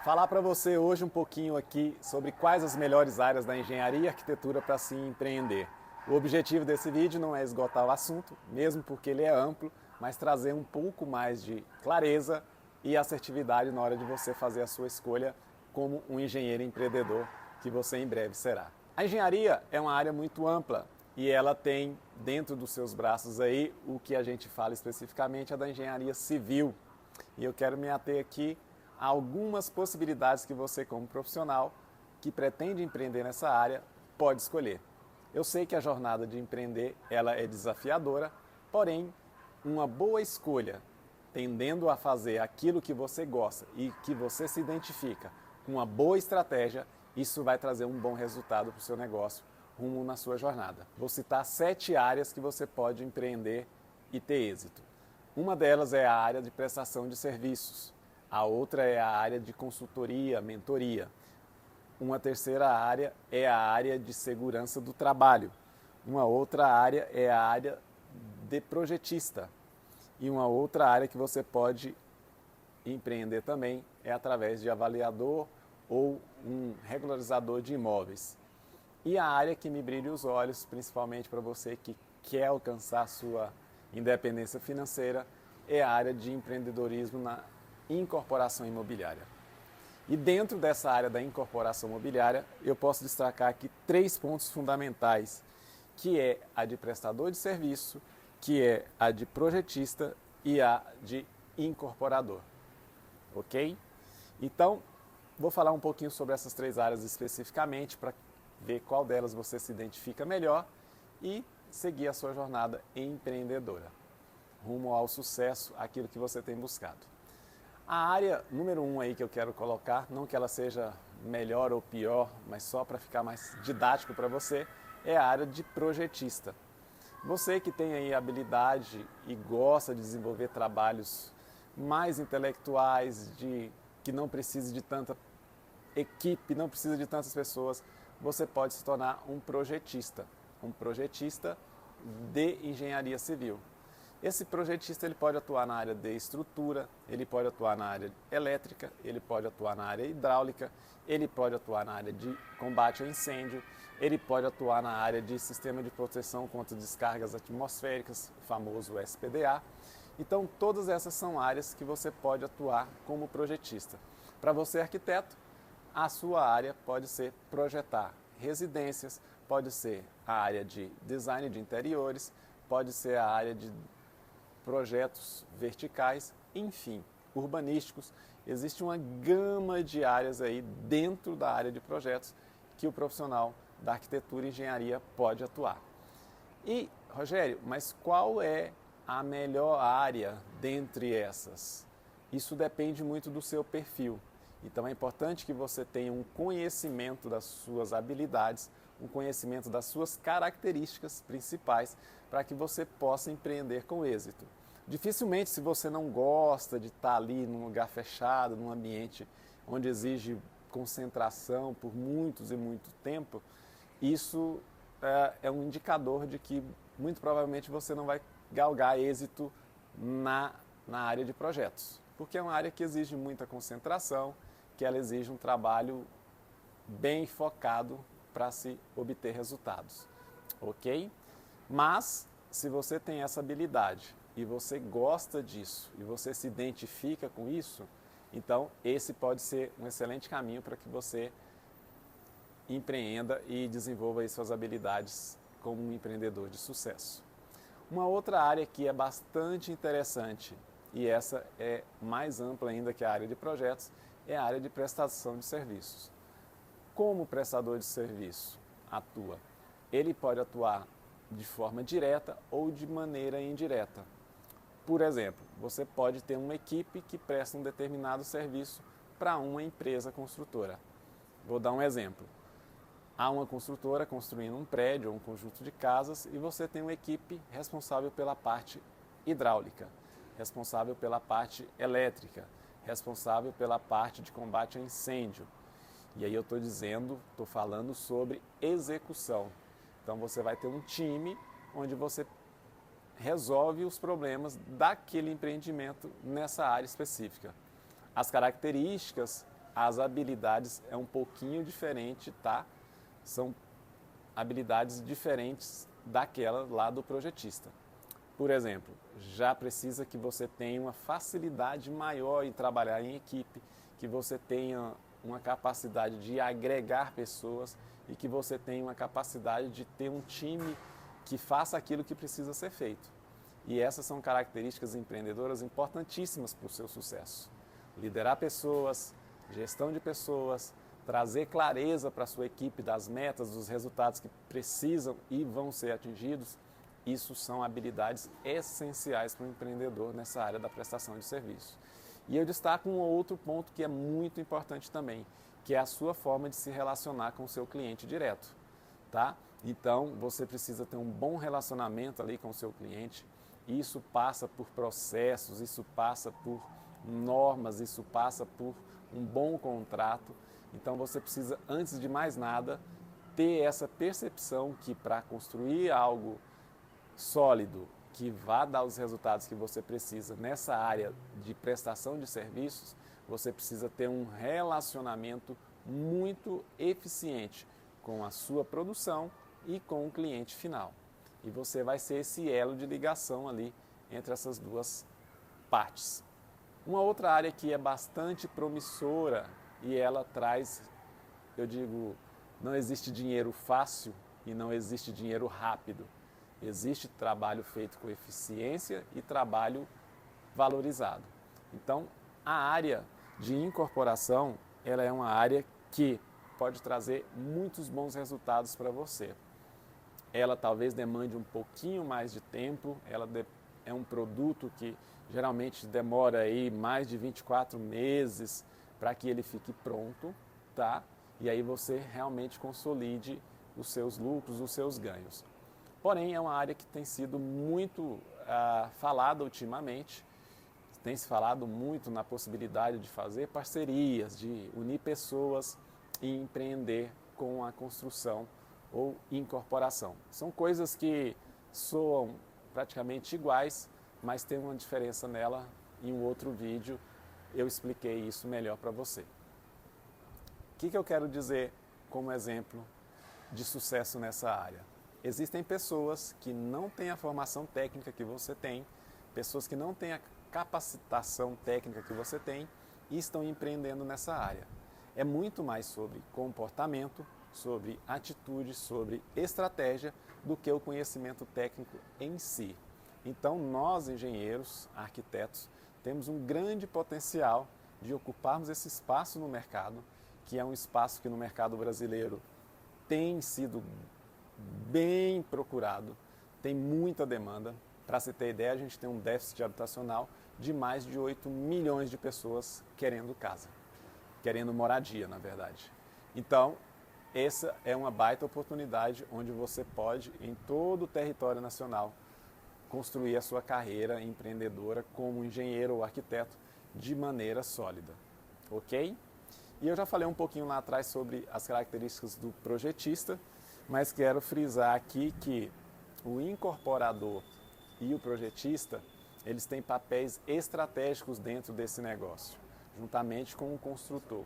Falar para você hoje um pouquinho aqui sobre quais as melhores áreas da engenharia e arquitetura para se empreender. O objetivo desse vídeo não é esgotar o assunto, mesmo porque ele é amplo, mas trazer um pouco mais de clareza e assertividade na hora de você fazer a sua escolha como um engenheiro empreendedor que você em breve será. A engenharia é uma área muito ampla e ela tem dentro dos seus braços aí o que a gente fala especificamente é da engenharia civil. E eu quero me ater aqui a algumas possibilidades que você, como profissional que pretende empreender nessa área, pode escolher. Eu sei que a jornada de empreender ela é desafiadora, porém, uma boa escolha, tendendo a fazer aquilo que você gosta e que você se identifica com uma boa estratégia, isso vai trazer um bom resultado para o seu negócio rumo na sua jornada. Vou citar 7 áreas que você pode empreender e ter êxito. Uma delas é a área de prestação de serviços. A outra é a área de consultoria, mentoria. Uma terceira área é a área de segurança do trabalho. Uma outra área é a área de projetista. E uma outra área que você pode empreender também é através de avaliador ou um regularizador de imóveis. E a área que me brilha os olhos, principalmente para você que quer alcançar sua independência financeira, é a área de empreendedorismo na incorporação imobiliária. E dentro dessa área da incorporação imobiliária, eu posso destacar aqui 3 pontos fundamentais, que é a de prestador de serviço, que é a de projetista e a de incorporador. Ok? Então, vou falar um pouquinho sobre essas 3 áreas especificamente para ver qual delas você se identifica melhor e seguir a sua jornada empreendedora, rumo ao sucesso, aquilo que você tem buscado. A área número 1 aí que eu quero colocar, não que ela seja melhor ou pior, mas só para ficar mais didático para você, é a área de projetista. Você que tem aí habilidade e gosta de desenvolver trabalhos mais intelectuais, que não precise de tanta equipe, não precisa de tantas pessoas, você pode se tornar um projetista de engenharia civil. Esse projetista ele pode atuar na área de estrutura, ele pode atuar na área elétrica, ele pode atuar na área hidráulica, ele pode atuar na área de combate ao incêndio, ele pode atuar na área de sistema de proteção contra descargas atmosféricas, o famoso SPDA. Então, todas essas são áreas que você pode atuar como projetista. Para você, arquiteto, a sua área pode ser projetar residências, pode ser a área de design de interiores, pode ser a área de projetos verticais, enfim, urbanísticos. Existe uma gama de áreas aí dentro da área de projetos que o profissional da arquitetura e engenharia pode atuar. E, Rogério, mas qual é a melhor área dentre essas? Isso depende muito do seu perfil. Então é importante que você tenha um conhecimento das suas habilidades, um conhecimento das suas características principais para que você possa empreender com êxito. Dificilmente, se você não gosta de estar ali num lugar fechado, num ambiente onde exige concentração por muitos e muito tempo, isso é um indicador de que muito provavelmente você não vai galgar êxito na área de projetos, porque é uma área que exige muita concentração, que ela exige um trabalho bem focado para se obter resultados, ok? Mas, se você tem essa habilidade e você gosta disso e você se identifica com isso, então esse pode ser um excelente caminho para que você empreenda e desenvolva aí suas habilidades como um empreendedor de sucesso. Uma outra área que é bastante interessante, e essa é mais ampla ainda que a área de projetos, é a área de prestação de serviços. Como o prestador de serviço atua? Ele pode atuar de forma direta ou de maneira indireta. Por exemplo, você pode ter uma equipe que presta um determinado serviço para uma empresa construtora. Vou dar um exemplo. Há uma construtora construindo um prédio ou um conjunto de casas e você tem uma equipe responsável pela parte hidráulica, responsável pela parte elétrica, responsável pela parte de combate a incêndio. E aí eu estou falando sobre execução. Então você vai ter um time onde você resolve os problemas daquele empreendimento nessa área específica. As características as habilidades é um pouquinho diferente, tá? São habilidades diferentes daquela lá do projetista. Por exemplo, já precisa que você tenha uma facilidade maior em trabalhar em equipe, que você tenha uma capacidade de agregar pessoas e que você tenha uma capacidade de ter um time que faça aquilo que precisa ser feito. E essas são características empreendedoras importantíssimas para o seu sucesso. Liderar pessoas, gestão de pessoas, trazer clareza para a sua equipe das metas, dos resultados que precisam e vão ser atingidos, isso são habilidades essenciais para o empreendedor nessa área da prestação de serviço. E eu destaco um outro ponto que é muito importante também, que é a sua forma de se relacionar com o seu cliente direto, tá? Então, você precisa ter um bom relacionamento ali com o seu cliente. Isso passa por processos, isso passa por normas, isso passa por um bom contrato. Então, você precisa, antes de mais nada, ter essa percepção que para construir algo sólido, que vá dar os resultados que você precisa nessa área de prestação de serviços, você precisa ter um relacionamento muito eficiente com a sua produção e com o cliente final. E você vai ser esse elo de ligação ali entre essas duas partes. Uma outra área que é bastante promissora e ela traz, eu digo, não existe dinheiro fácil e não existe dinheiro rápido. Existe trabalho feito com eficiência e trabalho valorizado. Então, a área de incorporação, ela é uma área que pode trazer muitos bons resultados para você. Ela talvez demande um pouquinho mais de tempo, é um produto que geralmente demora aí mais de 24 meses para que ele fique pronto, tá? E aí você realmente consolide os seus lucros, os seus ganhos. Porém, é uma área que tem sido muito falada ultimamente, tem se falado muito na possibilidade de fazer parcerias, de unir pessoas e empreender com a construção ou incorporação. São coisas que soam praticamente iguais, mas tem uma diferença nela. Em um outro vídeo eu expliquei isso melhor para você. O que eu quero dizer como exemplo de sucesso nessa área? Existem pessoas que não têm a formação técnica que você tem, pessoas que não têm a capacitação técnica que você tem e estão empreendendo nessa área. É muito mais sobre comportamento, sobre atitude, sobre estratégia do que o conhecimento técnico em si. Então, nós, engenheiros, arquitetos, temos um grande potencial de ocuparmos esse espaço no mercado, que é um espaço que no mercado brasileiro tem sido bem procurado, tem muita demanda. Para se ter ideia, a gente tem um déficit habitacional de mais de 8 milhões de pessoas querendo casa, querendo moradia, na verdade. Então, essa é uma baita oportunidade onde você pode, em todo o território nacional, construir a sua carreira empreendedora como engenheiro ou arquiteto de maneira sólida, ok? E eu já falei um pouquinho lá atrás sobre as características do projetista, mas quero frisar aqui que o incorporador e o projetista, eles têm papéis estratégicos dentro desse negócio, juntamente com o construtor.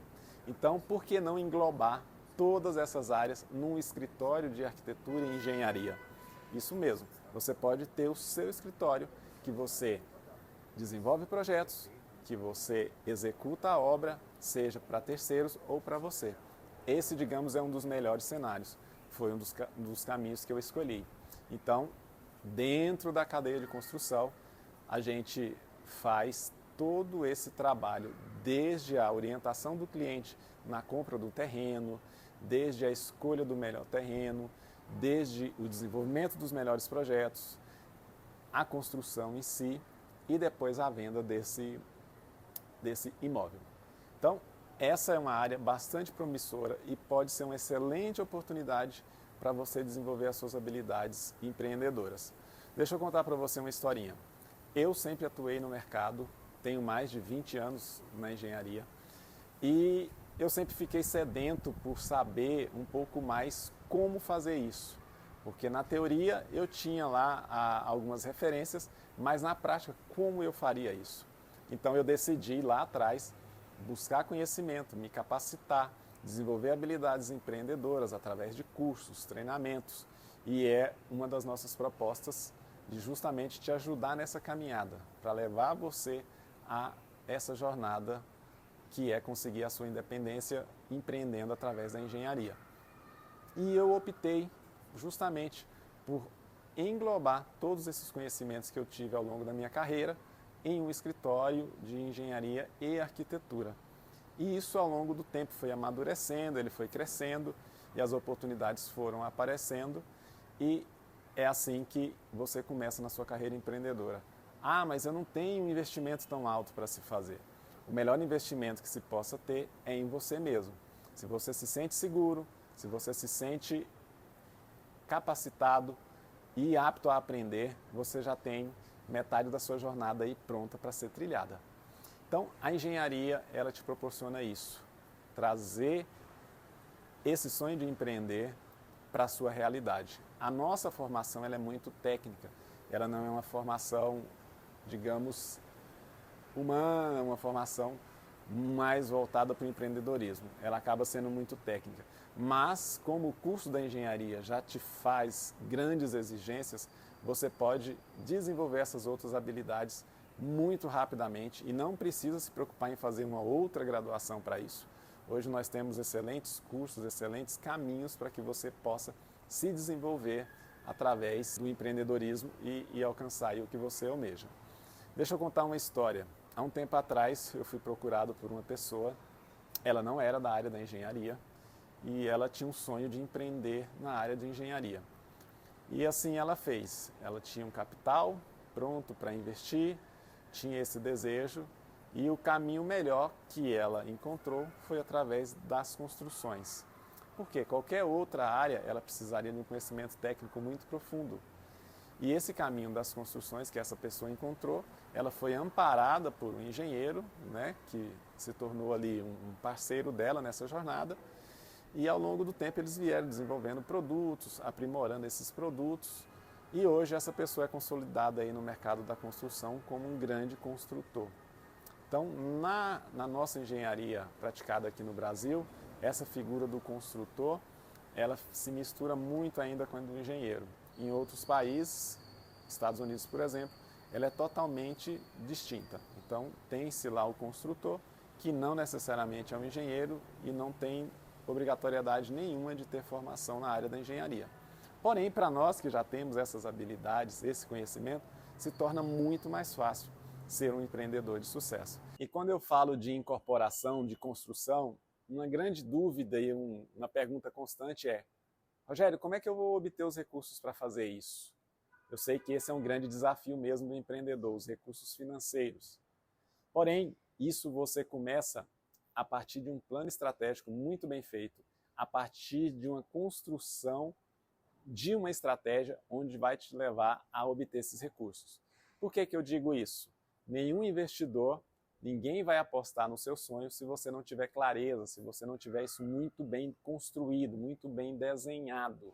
Então, por que não englobar todas essas áreas num escritório de arquitetura e engenharia? Isso mesmo, você pode ter o seu escritório que você desenvolve projetos, que você executa a obra, seja para terceiros ou para você. Esse, digamos, é um dos melhores cenários. Foi um dos caminhos que eu escolhi. Então, dentro da cadeia de construção, a gente faz todo esse trabalho, desde a orientação do cliente na compra do terreno, desde a escolha do melhor terreno, desde o desenvolvimento dos melhores projetos, a construção em si e depois a venda desse imóvel. Então, essa é uma área bastante promissora e pode ser uma excelente oportunidade para você desenvolver as suas habilidades empreendedoras. Deixa eu contar para você uma historinha. Eu sempre atuei no mercado, tenho mais de 20 anos na engenharia e eu sempre fiquei sedento por saber um pouco mais como fazer isso. Porque na teoria eu tinha lá algumas referências, mas na prática como eu faria isso? Então eu decidi lá atrás buscar conhecimento, me capacitar, desenvolver habilidades empreendedoras através de cursos, treinamentos. E é uma das nossas propostas de justamente te ajudar nessa caminhada, para levar você a essa jornada que é conseguir a sua independência empreendendo através da engenharia. E eu optei justamente por englobar todos esses conhecimentos que eu tive ao longo da minha carreira em um escritório de engenharia e arquitetura. E isso ao longo do tempo foi amadurecendo, ele foi crescendo e as oportunidades foram aparecendo e é assim que você começa na sua carreira empreendedora. Ah, mas eu não tenho um investimento tão alto para se fazer. O melhor investimento que se possa ter é em você mesmo. Se você se sente seguro, se você se sente capacitado e apto a aprender, você já tem metade da sua jornada aí pronta para ser trilhada. Então, a engenharia, ela te proporciona isso, trazer esse sonho de empreender para a sua realidade. A nossa formação, ela é muito técnica, ela não é uma formação, digamos, humana, uma formação mais voltada para o empreendedorismo. Ela acaba sendo muito técnica. Mas, como o curso da engenharia já te faz grandes exigências, você pode desenvolver essas outras habilidades muito rapidamente e não precisa se preocupar em fazer uma outra graduação para isso. Hoje nós temos excelentes cursos, excelentes caminhos para que você possa se desenvolver através do empreendedorismo e alcançar o que você almeja. Deixa eu contar uma história. Há um tempo atrás eu fui procurado por uma pessoa, ela não era da área da engenharia e ela tinha um sonho de empreender na área de engenharia. E assim ela fez, ela tinha um capital pronto para investir, tinha esse desejo e o caminho melhor que ela encontrou foi através das construções. Porque qualquer outra área ela precisaria de um conhecimento técnico muito profundo. E esse caminho das construções que essa pessoa encontrou, ela foi amparada por um engenheiro, né, que se tornou ali um parceiro dela nessa jornada. E ao longo do tempo eles vieram desenvolvendo produtos, aprimorando esses produtos. E hoje essa pessoa é consolidada aí no mercado da construção como um grande construtor. Então, na nossa engenharia praticada aqui no Brasil, essa figura do construtor, ela se mistura muito ainda com a do engenheiro. Em outros países, Estados Unidos, por exemplo, ela é totalmente distinta. Então, tem-se lá o construtor, que não necessariamente é um engenheiro e não tem obrigatoriedade nenhuma de ter formação na área da engenharia. Porém, para nós que já temos essas habilidades, esse conhecimento, se torna muito mais fácil ser um empreendedor de sucesso. E quando eu falo de incorporação, de construção, uma grande dúvida e uma pergunta constante é: Rogério, como é que eu vou obter os recursos para fazer isso? Eu sei que esse é um grande desafio mesmo do empreendedor, os recursos financeiros. Porém, isso você começa a partir de um plano estratégico muito bem feito, a partir de uma construção de uma estratégia onde vai te levar a obter esses recursos. Por que eu digo isso? Nenhum investidor, ninguém vai apostar no seu sonho se você não tiver clareza, se você não tiver isso muito bem construído, muito bem desenhado.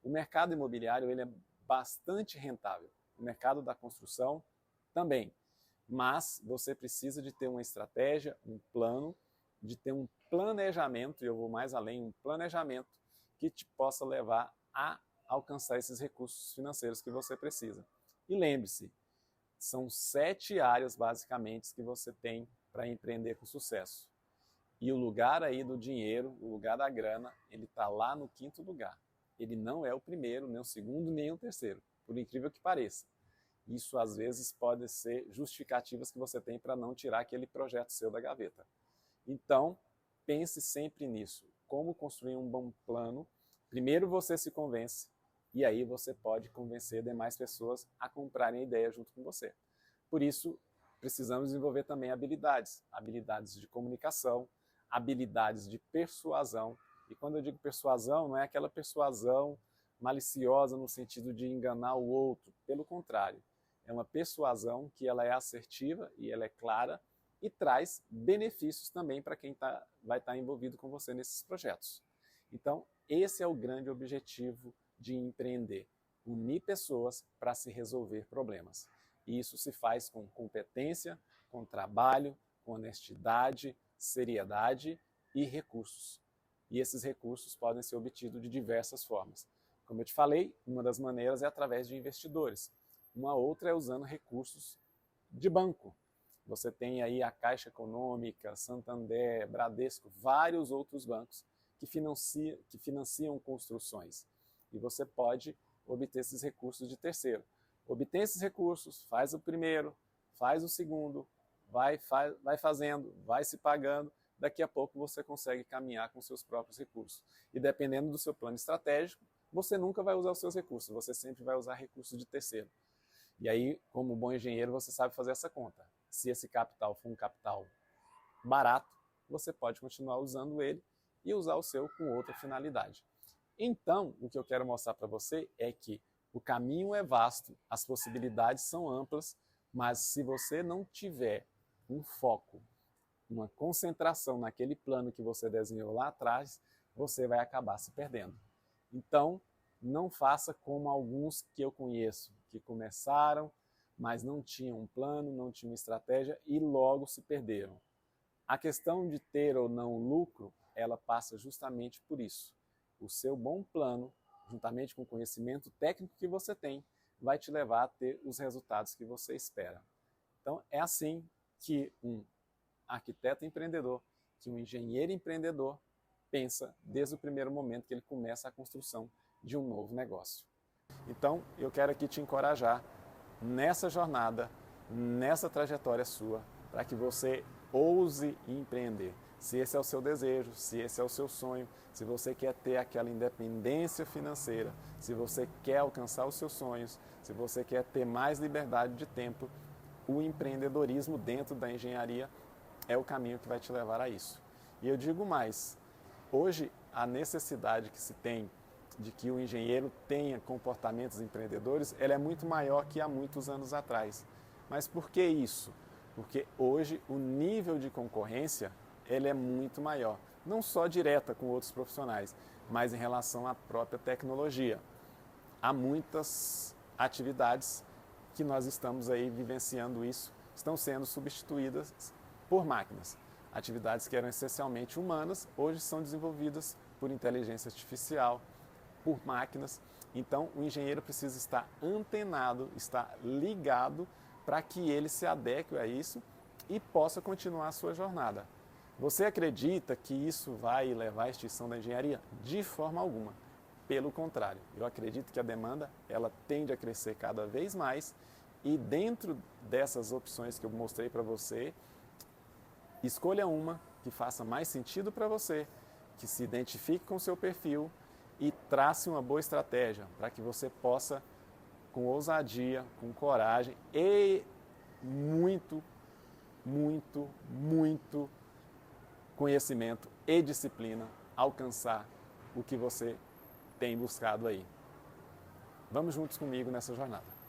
O mercado imobiliário ele é bastante rentável, o mercado da construção também, mas você precisa de ter uma estratégia, um plano, de ter um planejamento, e eu vou mais além, um planejamento que te possa levar a alcançar esses recursos financeiros que você precisa. E lembre-se, são 7 áreas basicamente que você tem para empreender com sucesso. E o lugar aí do dinheiro, o lugar da grana, ele está lá no 5º lugar. Ele não é o primeiro, nem o segundo, nem o terceiro, por incrível que pareça. Isso às vezes pode ser justificativas que você tem para não tirar aquele projeto seu da gaveta. Então, pense sempre nisso. Como construir um bom plano. Primeiro você se convence e aí você pode convencer demais pessoas a comprarem a ideia junto com você. Por isso, precisamos desenvolver também habilidades. Habilidades de comunicação, habilidades de persuasão. E quando eu digo persuasão, não é aquela persuasão maliciosa no sentido de enganar o outro. Pelo contrário, é uma persuasão que ela é assertiva e ela é clara e traz benefícios também para quem vai estar envolvido com você nesses projetos. Então, esse é o grande objetivo de empreender, unir pessoas para se resolver problemas. E isso se faz com competência, com trabalho, com honestidade, seriedade e recursos. E esses recursos podem ser obtidos de diversas formas. Como eu te falei, uma das maneiras é através de investidores. Uma outra é usando recursos de banco. Você tem aí a Caixa Econômica, Santander, Bradesco, vários outros bancos que financiam construções. E você pode obter esses recursos de terceiro. Obtém esses recursos, faz o primeiro, faz o segundo, vai fazendo, vai se pagando, daqui a pouco você consegue caminhar com seus próprios recursos. E dependendo do seu plano estratégico, você nunca vai usar os seus recursos, você sempre vai usar recursos de terceiro. E aí, como bom engenheiro, você sabe fazer essa conta. Se esse capital for um capital barato, você pode continuar usando ele e usar o seu com outra finalidade. Então, o que eu quero mostrar para você é que o caminho é vasto, as possibilidades são amplas, mas se você não tiver um foco, uma concentração naquele plano que você desenhou lá atrás, você vai acabar se perdendo. Então, não faça como alguns que eu conheço, que começaram, mas não tinham um plano, não tinham uma estratégia e logo se perderam. A questão de ter ou não lucro, ela passa justamente por isso. O seu bom plano, juntamente com o conhecimento técnico que você tem, vai te levar a ter os resultados que você espera. Então, é assim que um arquiteto empreendedor, que um engenheiro empreendedor pensa desde o primeiro momento que ele começa a construção de um novo negócio. Então, eu quero aqui te encorajar nessa jornada, nessa trajetória sua, para que você ouse empreender. Se esse é o seu desejo, se esse é o seu sonho, se você quer ter aquela independência financeira, se você quer alcançar os seus sonhos, se você quer ter mais liberdade de tempo, o empreendedorismo dentro da engenharia é o caminho que vai te levar a isso. E eu digo mais, hoje a necessidade que se tem de que o engenheiro tenha comportamentos empreendedores, ela é muito maior que há muitos anos atrás. Mas por que isso? Porque hoje o nível de concorrência ele é muito maior. Não só direta com outros profissionais, mas em relação à própria tecnologia. Há muitas atividades que nós estamos aí vivenciando isso, estão sendo substituídas por máquinas. Atividades que eram essencialmente humanas, hoje são desenvolvidas por inteligência artificial, por máquinas. Então, o engenheiro precisa estar antenado, estar ligado para que ele se adeque a isso e possa continuar a sua jornada. Você acredita que isso vai levar à extinção da engenharia? De forma alguma. Pelo contrário, eu acredito que a demanda ela tende a crescer cada vez mais e dentro dessas opções que eu mostrei para você, escolha uma que faça mais sentido para você, que se identifique com o seu perfil e trace uma boa estratégia para que você possa, com ousadia, com coragem e muito conhecimento e disciplina, alcançar o que você tem buscado aí. Vamos juntos comigo nessa jornada.